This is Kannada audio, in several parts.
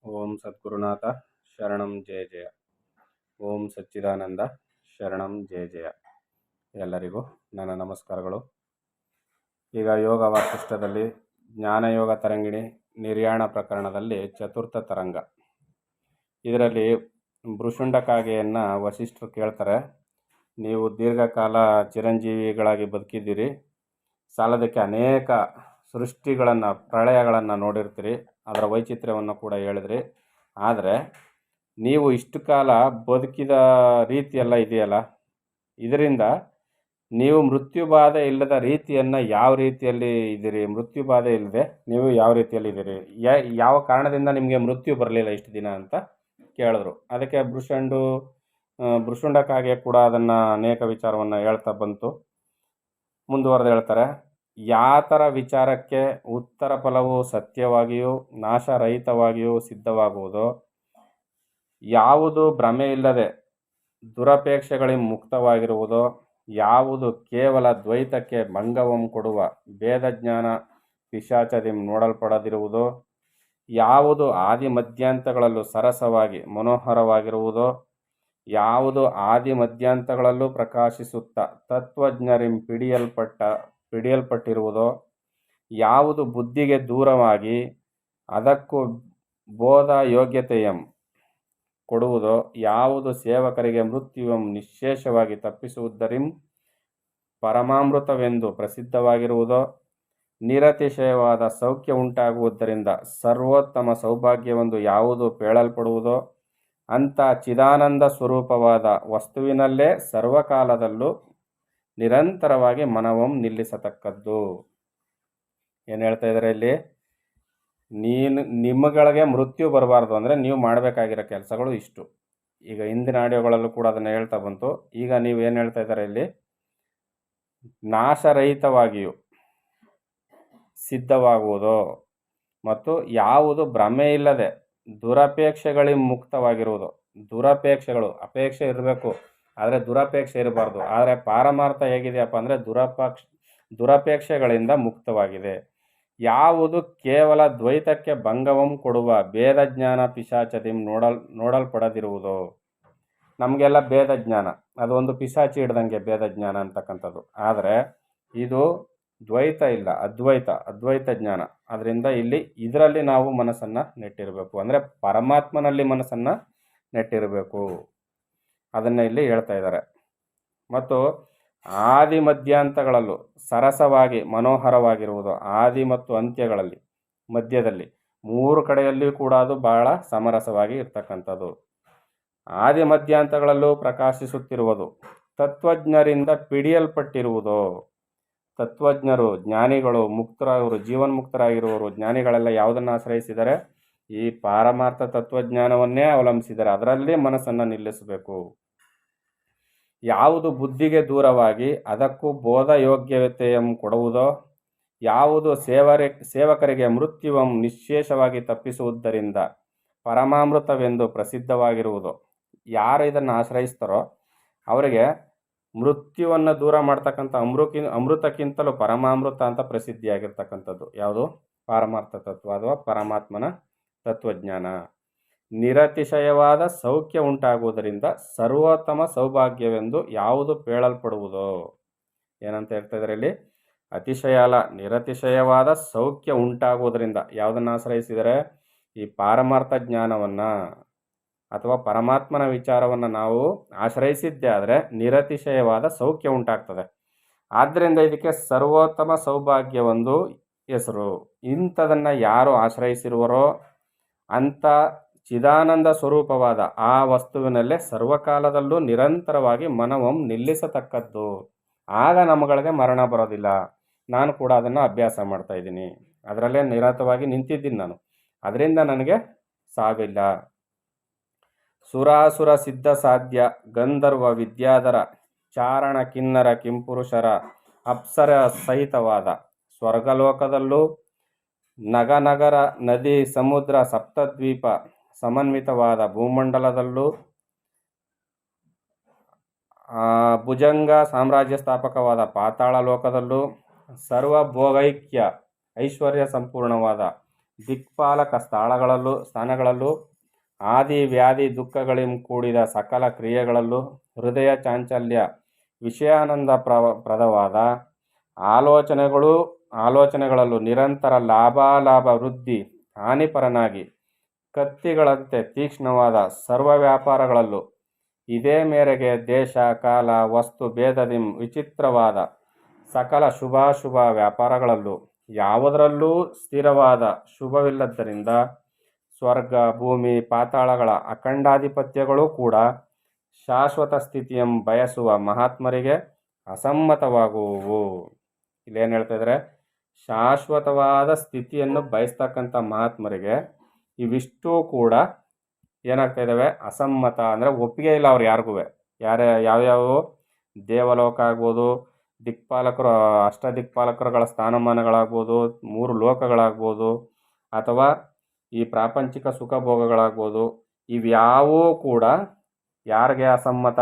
ಓಂ ಸದ್ಗುರುನಾಥ ಶರಣಂ ಜಯ ಜಯ. ಓಂ ಸಚ್ಚಿದಾನಂದ ಶರಣಂ ಜಯ ಜಯ. ಎಲ್ಲರಿಗೂ ನನ್ನ ನಮಸ್ಕಾರಗಳು. ಈಗ ಯೋಗ ವಾಸಿಷ್ಠದಲ್ಲಿ ಜ್ಞಾನಯೋಗ ತರಂಗಿಣಿ ನಿರ್ಯಾಣ ಪ್ರಕರಣದಲ್ಲಿ ಚತುರ್ಥ ತರಂಗ. ಇದರಲ್ಲಿ ಭೃಷುಂಡ ಕಾಗೆಯನ್ನು ವಸಿಷ್ಠರು ಕೇಳ್ತಾರೆ, ನೀವು ದೀರ್ಘಕಾಲ ಚಿರಂಜೀವಿಗಳಾಗಿ ಬದುಕಿದ್ದೀರಿ, ಸಾಲದಕ್ಕೆ ಅನೇಕ ಸೃಷ್ಟಿಗಳನ್ನು ಪ್ರಳಯಗಳನ್ನು ನೋಡಿರ್ತೀರಿ, ಅದರ ವೈಚಿತ್ರ್ಯವನ್ನು ಕೂಡ ಹೇಳಿದ್ರಿ. ಆದರೆ ನೀವು ಇಷ್ಟು ಕಾಲ ಬದುಕಿದ ರೀತಿಯೆಲ್ಲ ಇದೆಯಲ್ಲ, ಇದರಿಂದ ನೀವು ಮೃತ್ಯುಬಾಧೆ ಇಲ್ಲದ ರೀತಿಯನ್ನು ಯಾವ ರೀತಿಯಲ್ಲಿ ಇದ್ದೀರಿ, ಮೃತ್ಯುಬಾಧೆ ಇಲ್ಲದೆ ನೀವು ಯಾವ ರೀತಿಯಲ್ಲಿ ಇದ್ದೀರಿ, ಯಾವ ಕಾರಣದಿಂದ ನಿಮಗೆ ಮೃತ್ಯು ಬರಲಿಲ್ಲ ಇಷ್ಟು ದಿನ ಅಂತ ಕೇಳಿದ್ರು. ಅದಕ್ಕೆ ಭೃಷುಂಡಕ್ಕಾಗಿ ಕೂಡ ಅದನ್ನು ಅನೇಕ ವಿಚಾರವನ್ನು ಹೇಳ್ತಾ ಬಂತು. ಮುಂದುವರೆದು ಹೇಳ್ತಾರೆ, ಯಾತರ ವಿಚಾರಕ್ಕೆ ಉತ್ತರ ಫಲವು ಸತ್ಯವಾಗಿಯೂ ನಾಶರಹಿತವಾಗಿಯೂ ಸಿದ್ಧವಾಗುವುದೋ, ಯಾವುದು ಭ್ರಮೆ ಇಲ್ಲದೆ ದುರಪೇಕ್ಷೆಗಳಿಂದ ಮುಕ್ತವಾಗಿರುವುದೋ, ಯಾವುದು ಕೇವಲ ದ್ವೈತಕ್ಕೆ ಭಂಗವಂ ಕೊಡುವ ಭೇದಜ್ಞಾನ ಪಿಶಾಚದಿ ನೋಡಲ್ಪಡದಿರುವುದೋ, ಯಾವುದು ಆದಿ ಮಧ್ಯಾಂತಗಳಲ್ಲೂ ಸರಸವಾಗಿ ಮನೋಹರವಾಗಿರುವುದೋ, ಯಾವುದು ಆದಿ ಮಧ್ಯಾಂತಗಳಲ್ಲೂ ಪ್ರಕಾಶಿಸುತ್ತಾ ತತ್ವಜ್ಞರಿಂ ಪಿಡಿಯಲ್ಪಟ್ಟಿರುವುದೋ, ಯಾವುದು ಬುದ್ಧಿಗೆ ದೂರವಾಗಿ ಅದಕ್ಕೂ ಬೋಧ ಯೋಗ್ಯತೆಯಂ ಕೊಡುವುದೋ, ಯಾವುದು ಸೇವಕರಿಗೆ ಮೃತ್ಯುವಂ ನಿಶ್ಶೇಷವಾಗಿ ತಪ್ಪಿಸುವುದರಿಂ ಪರಮಾಮೃತವೆಂದು ಪ್ರಸಿದ್ಧವಾಗಿರುವುದೋ, ನಿರತಿಶಯವಾದ ಸೌಖ್ಯ ಉಂಟಾಗುವುದರಿಂದ ಸರ್ವೋತ್ತಮ ಸೌಭಾಗ್ಯವೆಂದು ಯಾವುದು ಪೇಳಲ್ಪಡುವುದೋ, ಅಂಥ ಚಿದಾನಂದ ಸ್ವರೂಪವಾದ ವಸ್ತುವಿನಲ್ಲೇ ಸರ್ವಕಾಲದಲ್ಲೂ ನಿರಂತರವಾಗಿ ಮನವಂ ನಿಲ್ಲಿಸತಕ್ಕದ್ದು. ಏನು ಹೇಳ್ತಾ ಇದ್ದಾರೆ ಇಲ್ಲಿ? ನಿಮ್ಮಗಳಿಗೆ ಮೃತ್ಯು ಬರಬಾರ್ದು ಅಂದರೆ ನೀವು ಮಾಡಬೇಕಾಗಿರೋ ಕೆಲಸಗಳು ಇಷ್ಟು. ಈಗ ಹಿಂದಿನ ಆಡಿಯೋಗಳಲ್ಲೂ ಕೂಡ ಅದನ್ನು ಹೇಳ್ತಾ ಬಂತು. ಈಗ ನೀವು ಏನು ಹೇಳ್ತಾ ಇದ್ದಾರೆ ಇಲ್ಲಿ? ನಾಶರಹಿತವಾಗಿಯೂ ಸಿದ್ಧವಾಗುವುದೋ ಮತ್ತು ಯಾವುದು ಭ್ರಮೆ ಇಲ್ಲದೆ ದುರಪೇಕ್ಷೆಗಳಿಂದ ಮುಕ್ತವಾಗಿರುವುದು. ದುರಪೇಕ್ಷೆಗಳು, ಅಪೇಕ್ಷೆ ಇರಬೇಕು ಆದರೆ ದುರಪೇಕ್ಷೆ ಇರಬಾರ್ದು. ಆದರೆ ಪಾರಮಾರ್ಥ ಹೇಗಿದೆಯಪ್ಪ ಅಂದರೆ ದುರಪೇಕ್ಷೆಗಳಿಂದ ಮುಕ್ತವಾಗಿದೆ. ಯಾವುದು ಕೇವಲ ದ್ವೈತಕ್ಕೆ ಭಂಗವಂ ಕೊಡುವ ಭೇದಜ್ಞಾನ ಪಿಶಾಚದಿ ನೋಡಲ್ಪಡದಿರುವುದು. ನಮಗೆಲ್ಲ ಭೇದಜ್ಞಾನ, ಅದು ಒಂದು ಪಿಶಾಚಿ ಹಿಡ್ದಂಗೆ ಭೇದಜ್ಞಾನ ಅಂತಕ್ಕಂಥದ್ದು. ಆದರೆ ಇದು ದ್ವೈತ ಇಲ್ಲ, ಅದ್ವೈತ ಜ್ಞಾನ. ಅದರಿಂದ ಇದರಲ್ಲಿ ನಾವು ಮನಸ್ಸನ್ನು ನೆಟ್ಟಿರಬೇಕು, ಅಂದರೆ ಪರಮಾತ್ಮನಲ್ಲಿ ಮನಸ್ಸನ್ನು ನೆಟ್ಟಿರಬೇಕು. ಅದನ್ನು ಇಲ್ಲಿ ಹೇಳ್ತಾ ಇದ್ದಾರೆ. ಮತ್ತು ಆದಿ ಮಧ್ಯಾಂತಗಳಲ್ಲೂ ಸರಸವಾಗಿ ಮನೋಹರವಾಗಿರುವುದು. ಆದಿ ಮತ್ತು ಅಂತ್ಯಗಳಲ್ಲಿ, ಮಧ್ಯದಲ್ಲಿ, ಮೂರು ಕಡೆಯಲ್ಲಿಯೂ ಕೂಡ ಅದು ಬಹಳ ಸಮರಸವಾಗಿ ಇರ್ತಕ್ಕಂಥದ್ದು. ಆದಿ ಮಧ್ಯಾಂತಗಳಲ್ಲೂ ಪ್ರಕಾಶಿಸುತ್ತಿರುವುದು. ತತ್ವಜ್ಞರಿಂದ ಪಿಡಿಯಲ್ಪಟ್ಟಿರುವುದು. ತತ್ವಜ್ಞರು, ಜ್ಞಾನಿಗಳು, ಮುಕ್ತರಾಗಿರುವರು, ಜೀವನ್ಮುಕ್ತರಾಗಿರುವವರು, ಜ್ಞಾನಿಗಳೆಲ್ಲ ಯಾವುದನ್ನು ಆಶ್ರಯಿಸಿದರೆ ಈ ಪಾರಮಾರ್ಥ ತತ್ವಜ್ಞಾನವನ್ನೇ ಅವಲಂಬಿಸಿದ್ದಾರೆ. ಅದರಲ್ಲಿ ಮನಸ್ಸನ್ನು ನಿಲ್ಲಿಸಬೇಕು. ಯಾವುದು ಬುದ್ಧಿಗೆ ದೂರವಾಗಿ ಅದಕ್ಕೂ ಬೋಧ ಯೋಗ್ಯತೆಯಂ ಕೊಡುವುದೋ, ಯಾವುದು ಸೇವಕರಿಗೆ ಮೃತ್ಯುವಂ ನಿಶ್ಶೇಷವಾಗಿ ತಪ್ಪಿಸುವುದರಿಂದ ಪರಮಾಮೃತವೆಂದು ಪ್ರಸಿದ್ಧವಾಗಿರುವುದು. ಯಾರು ಇದನ್ನು ಆಶ್ರಯಿಸ್ತಾರೋ ಅವರಿಗೆ ಮೃತ್ಯುವನ್ನು ದೂರ ಮಾಡ್ತಕ್ಕಂಥ ಅಮೃತಕ್ಕಿಂತಲೂ ಪರಮಾಮೃತ ಅಂತ ಪ್ರಸಿದ್ಧಿಯಾಗಿರ್ತಕ್ಕಂಥದ್ದು ಯಾವುದು? ಪಾರಮಾರ್ಥ ತತ್ವ ಅಥವಾ ಪರಮಾತ್ಮನ ತತ್ವಜ್ಞಾನ. ನಿರತಿಶಯವಾದ ಸೌಖ್ಯ ಉಂಟಾಗುವುದರಿಂದ ಸರ್ವೋತ್ತಮ ಸೌಭಾಗ್ಯವೆಂದು ಯಾವುದು ಪೇಳಲ್ಪಡುವುದೋ. ಏನಂತ ಹೇಳ್ತಾ ಇದ್ದಾರೆ ಇಲ್ಲಿ? ಅತಿಶಯ ಅಲ್ಲ, ನಿರತಿಶಯವಾದ ಸೌಖ್ಯ ಉಂಟಾಗುವುದರಿಂದ ಯಾವುದನ್ನು ಆಶ್ರಯಿಸಿದರೆ ಈ ಪಾರಮಾರ್ಥ ಜ್ಞಾನವನ್ನು ಅಥವಾ ಪರಮಾತ್ಮನ ವಿಚಾರವನ್ನು ನಾವು ಆಶ್ರಯಿಸಿದ್ದೇ ಆದರೆ ನಿರತಿಶಯವಾದ ಸೌಖ್ಯ ಉಂಟಾಗ್ತದೆ. ಆದ್ದರಿಂದ ಇದಕ್ಕೆ ಸರ್ವೋತ್ತಮ ಸೌಭಾಗ್ಯವೊಂದು ಹೆಸರು. ಇಂಥದನ್ನು ಯಾರು ಆಶ್ರಯಿಸಿರುವರೋ ಅಂಥ ಚಿದಾನಂದ ಸ್ವರೂಪವಾದ ಆ ವಸ್ತುವಿನಲ್ಲೇ ಸರ್ವಕಾಲದಲ್ಲೂ ನಿರಂತರವಾಗಿ ಮನವಂ ನಿಲ್ಲಿಸತಕ್ಕದ್ದು. ಆಗ ನಮ್ಮಗಳಿಗೆ ಮರಣ ಬರೋದಿಲ್ಲ. ನಾನು ಕೂಡ ಅದನ್ನು ಅಭ್ಯಾಸ ಮಾಡ್ತಾ ಇದ್ದೀನಿ, ಅದರಲ್ಲೇ ನಿರತವಾಗಿ ನಿಂತಿದ್ದೀನಿ ನಾನು. ಅದರಿಂದ ನನಗೆ ಸಾವಿಲ್ಲ. ಸುರಾಸುರ ಸಿದ್ಧ ಸಾಧ್ಯ ಗಂಧರ್ವ ವಿದ್ಯಾಧರ ಚಾರಣ ಕಿನ್ನರ ಕಿಂಪುರುಷರ ಅಪ್ಸರ ಸಹಿತವಾದ ಸ್ವರ್ಗಲೋಕದಲ್ಲೂ ನಗನಗರ ನದಿ ಸಮುದ್ರ ಸಪ್ತದ್ವೀಪ ಸಮನ್ವಿತವಾದ ಭೂಮಂಡಲದಲ್ಲೂ ಭುಜಂಗ ಸಾಮ್ರಾಜ್ಯ ಸ್ಥಾಪಕವಾದ ಪಾತಾಳ ಲೋಕದಲ್ಲೂ ಸರ್ವಭೋಗೈಕ್ಯ ಐಶ್ವರ್ಯ ಸಂಪೂರ್ಣವಾದ ದಿಕ್ಪಾಲಕ ಸ್ಥಾನಗಳಲ್ಲೂ ಆದಿ ವ್ಯಾಧಿ ದುಃಖಗಳಿಂ ಕೂಡಿದ ಸಕಲ ಕ್ರಿಯೆಗಳಲ್ಲೂ ಹೃದಯ ಚಾಂಚಲ್ಯ ವಿಷಯಾನಂದ ಪ್ರದವಾದ ಆಲೋಚನೆಗಳಲ್ಲೂ ನಿರಂತರ ಲಾಭಾಲಾಭ ವೃದ್ಧಿ ಹಾನಿಪರನಾಗಿ ಕತ್ತಿಗಳಂತೆ ತೀಕ್ಷ್ಣವಾದ ಸರ್ವ ವ್ಯಾಪಾರಗಳಲ್ಲೂ ಇದೇ ಮೇರೆಗೆ ದೇಶ ಕಾಲ ವಸ್ತು ಭೇದದಿಂ ವಿಚಿತ್ರವಾದ ಸಕಲ ಶುಭಾಶುಭ ವ್ಯಾಪಾರಗಳಲ್ಲೂ ಯಾವುದರಲ್ಲೂ ಸ್ಥಿರವಾದ ಶುಭವಿಲ್ಲದ್ದರಿಂದ ಸ್ವರ್ಗ ಭೂಮಿ ಪಾತಾಳಗಳ ಅಖಂಡಾಧಿಪತ್ಯಗಳೂ ಕೂಡ ಶಾಶ್ವತ ಸ್ಥಿತಿಯಂ ಬಯಸುವ ಮಹಾತ್ಮರಿಗೆ ಅಸಮ್ಮತವಾಗುವು. ಇಲ್ಲೇನು ಹೇಳ್ತಾ ಇದ್ದಾರೆ, ಶಾಶ್ವತವಾದ ಸ್ಥಿತಿಯನ್ನು ಬಯಸ್ತಕ್ಕಂಥ ಮಹಾತ್ಮರಿಗೆ ಇವಿಷ್ಟೂ ಕೂಡ ಏನಾಗ್ತಾ ಇದ್ದಾವೆ, ಅಸಮ್ಮತ ಅಂದರೆ ಒಪ್ಪಿಗೆ ಇಲ್ಲ ಅವ್ರು ಯಾರಿಗೂ. ಯಾವ್ಯಾವ ದೇವಲೋಕ ಆಗ್ಬೋದು, ದಿಕ್ಪಾಲಕರು ಅಷ್ಟದಿಕ್ಪಾಲಕರುಗಳ ಸ್ಥಾನಮಾನಗಳಾಗ್ಬೋದು, 3 ಲೋಕಗಳಾಗ್ಬೋದು, ಅಥವಾ ಈ ಪ್ರಾಪಂಚಿಕ ಸುಖ ಭೋಗಗಳಾಗ್ಬೋದು, ಇವ್ಯಾವೂ ಕೂಡ ಯಾರಿಗೆ ಅಸಮ್ಮತ?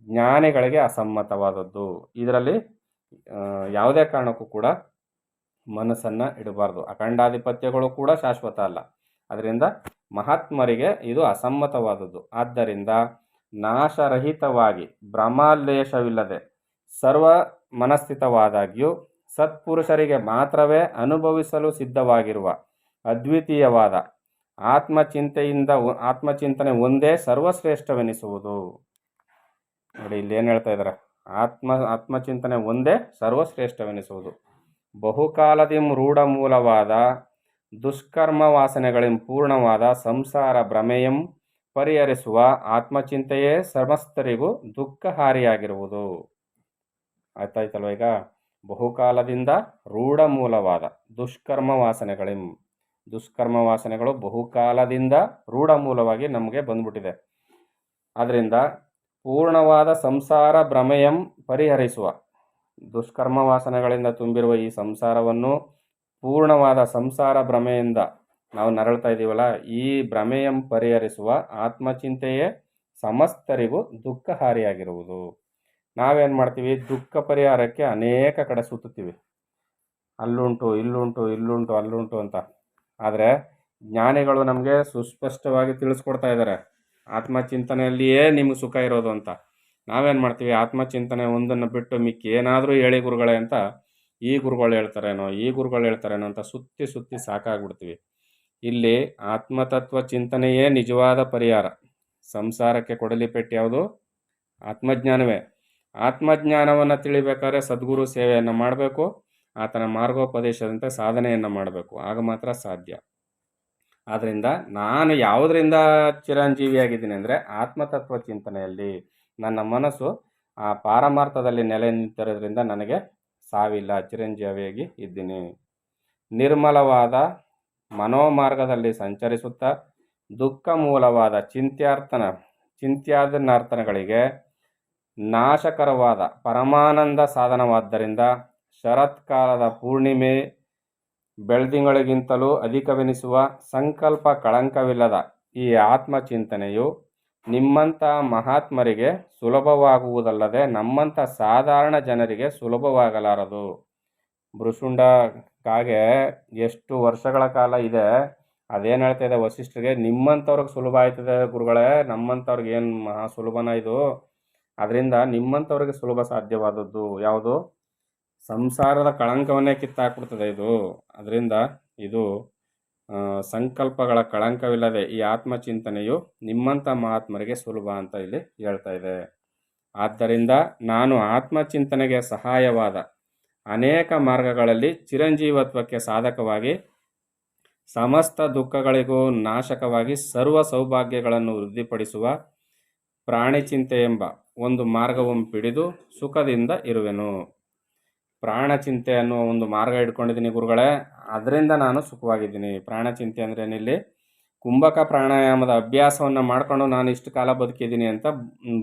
ಜ್ಞಾನಿಗಳಿಗೆ ಅಸಮ್ಮತವಾದದ್ದು. ಇದರಲ್ಲಿ ಯಾವುದೇ ಕಾರಣಕ್ಕೂ ಕೂಡ ಮನಸ್ಸನ್ನು ಇಡಬಾರ್ದು. ಅಖಂಡಾಧಿಪತ್ಯಗಳು ಕೂಡ ಶಾಶ್ವತ ಅಲ್ಲ. ಅದರಿಂದ ಮಹಾತ್ಮರಿಗೆ ಇದು ಅಸಮ್ಮತವಾದದ್ದು. ಆದ್ದರಿಂದ ನಾಶರಹಿತವಾಗಿ ಭ್ರಮಾಲೇಶವಿಲ್ಲದೆ ಸರ್ವ ಮನಸ್ಥಿತವಾದಾಗ್ಯೂ ಸತ್ಪುರುಷರಿಗೆ ಮಾತ್ರವೇ ಅನುಭವಿಸಲು ಸಿದ್ಧವಾಗಿರುವ ಅದ್ವಿತೀಯವಾದ ಆತ್ಮಚಿಂತನೆ ಒಂದೇ ಸರ್ವಶ್ರೇಷ್ಠವೆನಿಸುವುದು. ನೋಡಿ ಇಲ್ಲೇನು ಹೇಳ್ತಾ ಇದ್ದಾರೆ, ಆತ್ಮಚಿಂತನೆ ಒಂದೇ ಸರ್ವಶ್ರೇಷ್ಠವೆನಿಸುವುದು. ಬಹುಕಾಲದಿಂ ರೂಢ ಮೂಲವಾದ ದುಷ್ಕರ್ಮ ವಾಸನೆಗಳಿಂ ಪೂರ್ಣವಾದ ಸಂಸಾರ ಭ್ರಮೆಯಂ ಪರಿಹರಿಸುವ ಆತ್ಮಚಿಂತೆಯೇ ಸಮಸ್ತರಿಗೂ ದುಃಖಹಾರಿಯಾಗಿರುವುದು. ಆಯ್ತಾಯ್ತಲ್ವ? ಈಗ ಬಹುಕಾಲದಿಂದ ರೂಢ ಮೂಲವಾದ ದುಷ್ಕರ್ಮ ವಾಸನೆಗಳು ಬಹುಕಾಲದಿಂದ ರೂಢ ಮೂಲವಾಗಿ ನಮಗೆ ಬಂದ್ಬಿಟ್ಟಿದೆ. ಅದರಿಂದ ಪೂರ್ಣವಾದ ಸಂಸಾರ ಭ್ರಮೆಯಂ ಪರಿಹರಿಸುವ, ದುಷ್ಕರ್ಮ ವಾಸನೆಗಳಿಂದ ತುಂಬಿರುವ ಈ ಸಂಸಾರವನ್ನು ಪೂರ್ಣವಾದ ಸಂಸಾರ ಭ್ರಮೆಯಿಂದ ನಾವು ನರಳ್ತಾ ಇದ್ದೀವಲ್ಲ, ಈ ಭ್ರಮೆಯಂ ಪರಿಹರಿಸುವ ಆತ್ಮಚಿಂತೆಯೇ ಸಮಸ್ತರಿಗೂ ದುಃಖಹಾರಿಯಾಗಿರುವುದು. ನಾವೇನು ಮಾಡ್ತೀವಿ, ದುಃಖ ಪರಿಹಾರಕ್ಕೆ ಅನೇಕ ಕಡೆ ಸುತ್ತುತ್ತೀವಿ, ಅಲ್ಲುಂಟು ಅಲ್ಲುಂಟು ಅಂತ. ಆದರೆ ಜ್ಞಾನಿಗಳು ನಮಗೆ ಸುಸ್ಪಷ್ಟವಾಗಿ ತಿಳಿಸ್ಕೊಡ್ತಾ ಇದ್ದಾರೆ, ಆತ್ಮಚಿಂತನೆಯಲ್ಲಿಯೇ ನಿಮಗೆ ಸುಖ ಇರೋದು ಅಂತ. ನಾವೇನು ಮಾಡ್ತೀವಿ, ಆತ್ಮಚಿಂತನೆ ಒಂದನ್ನು ಬಿಟ್ಟು ಮಿಕ್ಕಿ ಏನಾದರೂ ಹೇಳಿ ಗುರುಗಳೇ ಅಂತ ಈ ಗುರುಗಳು ಹೇಳ್ತಾರೇನೋ ಅಂತ ಸುತ್ತಿ ಸಾಕಾಗ್ಬಿಡ್ತೀವಿ. ಇಲ್ಲಿ ಆತ್ಮತತ್ವ ಚಿಂತನೆಯೇ ನಿಜವಾದ ಪರಿಹಾರ. ಸಂಸಾರಕ್ಕೆ ಕೊಡಲಿ ಪೆಟ್ಟು ಯಾವುದು? ಆತ್ಮಜ್ಞಾನವೇ. ಆತ್ಮಜ್ಞಾನವನ್ನು ತಿಳಿಬೇಕಾದ್ರೆ ಸದ್ಗುರು ಸೇವೆಯನ್ನು ಮಾಡಬೇಕು, ಆತನ ಮಾರ್ಗೋಪದೇಶದಂತೆ ಸಾಧನೆಯನ್ನು ಮಾಡಬೇಕು, ಆಗ ಮಾತ್ರ ಸಾಧ್ಯ. ಆದ್ದರಿಂದ ನಾನು ಯಾವುದರಿಂದ ಚಿರಂಜೀವಿಯಾಗಿದ್ದೀನಿ ಅಂದರೆ ಆತ್ಮತತ್ವ ಚಿಂತನೆಯಲ್ಲಿ. ನನ್ನ ಮನಸ್ಸು ಆ ಪಾರಮಾರ್ಥದಲ್ಲಿ ನೆಲೆ ನಿಂತಿರೋದ್ರಿಂದ ನನಗೆ ಸಾವಿಲ್ಲ, ಚಿರಂಜೀವಿಯಾಗಿ ಇದ್ದೀನಿ. ನಿರ್ಮಲವಾದ ಮನೋಮಾರ್ಗದಲ್ಲಿ ಸಂಚರಿಸುತ್ತಾ ದುಃಖ ಮೂಲವಾದ ಚಿಂತ್ಯಾದನಾರ್ತನಗಳಿಗೆ ನಾಶಕರವಾದ ಪರಮಾನಂದ ಸಾಧನವಾದ್ದರಿಂದ ಶರತ್ಕಾಲದ ಪೂರ್ಣಿಮೆ ಬೆಳ್ದಿಂಗಳಿಗಿಂತಲೂ ಅಧಿಕವೆನಿಸುವ ಸಂಕಲ್ಪ ಕಳಂಕವಿಲ್ಲದ ಈ ಆತ್ಮಚಿಂತನೆಯು ನಿಮ್ಮಂಥ ಮಹಾತ್ಮರಿಗೆ ಸುಲಭವಾಗುವುದಲ್ಲದೆ ನಮ್ಮಂಥ ಸಾಧಾರಣ ಜನರಿಗೆ ಸುಲಭವಾಗಲಾರದು. ಭೃಶುಂಡ ಕಾಗೆ ಎಷ್ಟು ವರ್ಷಗಳ ಕಾಲ ಇದೆ, ಅದೇನು ಹೇಳ್ತಾ ಇದೆ ವಸಿಷ್ಠರಿಗೆ, ನಿಮ್ಮಂಥವ್ರಿಗೆ ಸುಲಭ ಆಯ್ತದೆ ಗುರುಗಳೇ, ನಮ್ಮಂಥವ್ರಿಗೆ ಏನು ಮಹಾ ಸುಲಭನ ಇದು. ಅದರಿಂದ ನಿಮ್ಮಂಥವ್ರಿಗೆ ಸುಲಭ ಸಾಧ್ಯವಾದದ್ದು ಯಾವುದು? ಸಂಸಾರದ ಕಳಂಕವನ್ನೇ ಕಿತ್ತಾಕ್ಬಿಡ್ತದೆ ಇದು. ಅದರಿಂದ ಇದು ಸಂಕಲ್ಪಗಳ ಕಳಂಕವಿಲ್ಲದೆ ಈ ಆತ್ಮಚಿಂತನೆಯು ನಿಮ್ಮಂಥ ಮಹಾತ್ಮರಿಗೆ ಸುಲಭ ಅಂತ ಇಲ್ಲಿ ಹೇಳ್ತಾ ಇದೆ. ಆದ್ದರಿಂದ ನಾನು ಆತ್ಮಚಿಂತನೆಗೆ ಸಹಾಯವಾದ ಅನೇಕ ಮಾರ್ಗಗಳಲ್ಲಿ ಚಿರಂಜೀವತ್ವಕ್ಕೆ ಸಾಧಕವಾಗಿ ಸಮಸ್ತ ದುಃಖಗಳಿಗೂ ನಾಶಕವಾಗಿ ಸರ್ವ ಸೌಭಾಗ್ಯಗಳನ್ನು ವೃದ್ಧಿಪಡಿಸುವ ಪ್ರಾಣಿಚಿಂತೆ ಎಂಬ ಒಂದು ಮಾರ್ಗವನ್ನು ಪಿಡಿದು ಸುಖದಿಂದ ಇರುವೆನು. ಪ್ರಾಣಚಿಂತೆ ಅನ್ನುವ ಒಂದು ಮಾರ್ಗ ಇಟ್ಕೊಂಡಿದ್ದೀನಿ ಗುರುಗಳೇ, ಅದರಿಂದ ನಾನು ಸುಖವಾಗಿದ್ದೀನಿ. ಪ್ರಾಣಚಿಂತೆ ಅಂದರೆ ಏನಿಲ್ಲಿ ಕುಂಭಕ ಪ್ರಾಣಾಯಾಮದ ಅಭ್ಯಾಸವನ್ನು ಮಾಡಿಕೊಂಡು ನಾನು ಇಷ್ಟು ಕಾಲ ಬದುಕಿದ್ದೀನಿ ಅಂತ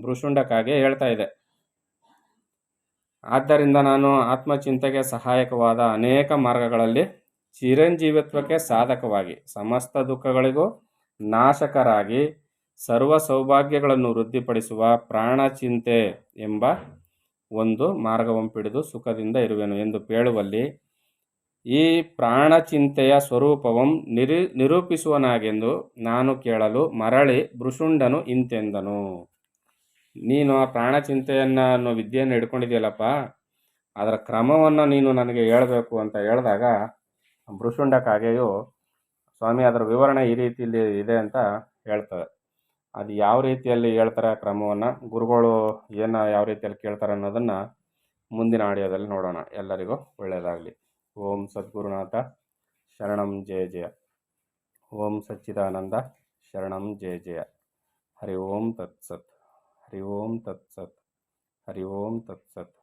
ಭೃಶುಂಡಕಾಗೆ ಹೇಳ್ತಾ ಇದೆ. ಆದ್ದರಿಂದ ನಾನು ಆತ್ಮಚಿಂತೆಗೆ ಸಹಾಯಕವಾದ ಅನೇಕ ಮಾರ್ಗಗಳಲ್ಲಿ ಚಿರಂಜೀವಿತ್ವಕ್ಕೆ ಸಾಧಕವಾಗಿ ಸಮಸ್ತ ದುಃಖಗಳಿಗೂ ನಾಶಕರಾಗಿ ಸರ್ವ ಸೌಭಾಗ್ಯಗಳನ್ನು ವೃದ್ಧಿಪಡಿಸುವ ಪ್ರಾಣಚಿಂತೆ ಎಂಬ ಒಂದು ಮಾರ್ಗವನ್ನು ಪಿಡಿದು ಸುಖದಿಂದ ಇರುವೆನು ಎಂದು ಹೇಳುವಲ್ಲಿ ಈ ಪ್ರಾಣಚಿಂತೆಯ ಸ್ವರೂಪವಂ ನಿರೂಪಿಸುವನಾಗೆಂದು ನಾನು ಕೇಳಲು ಮರಳಿ ಭೃಶುಂಡನು ಇಂತೆಂದನು. ನೀನು ಆ ಪ್ರಾಣಚಿಂತೆಯನ್ನು ವಿದ್ಯೆಯನ್ನು ಹಿಡ್ಕೊಂಡಿದೆಯಲ್ಲಪ್ಪ, ಅದರ ಕ್ರಮವನ್ನು ನೀನು ನನಗೆ ಹೇಳಬೇಕು ಅಂತ ಹೇಳಿದಾಗ ಭೃಶುಂಡ ಕಾಗೆಯು, ಸ್ವಾಮಿ ಅದರ ವಿವರಣೆ ಈ ರೀತಿಯಲ್ಲಿ ಇದೆ ಅಂತ ಹೇಳ್ತದೆ. ಅದು ಯಾವ ರೀತಿಯಲ್ಲಿ ಹೇಳ್ತಾರೆ ಆ ಕ್ರಮವನ್ನು, ಗುರುಗಳು ಯಾವ ರೀತಿಯಲ್ಲಿ ಕೇಳ್ತಾರೆ ಅನ್ನೋದನ್ನು ಮುಂದಿನ ಆಡಿಯೋದಲ್ಲಿ ನೋಡೋಣ. ಎಲ್ಲರಿಗೂ ಒಳ್ಳೆಯದಾಗಲಿ. ಓಂ ಸದ್ಗುರುನಾಥ ಶರಣಂ ಜಯ ಜಯ. ಓಂ ಸಚ್ಚಿದಾನಂದ ಶರಣಂ ಜಯ ಜಯ. ಹರಿ ಓಂ ತತ್ಸತ್. ಹರಿ ಓಂ ತತ್ಸತ್. ಹರಿ ಓಂ ತತ್ಸತ್.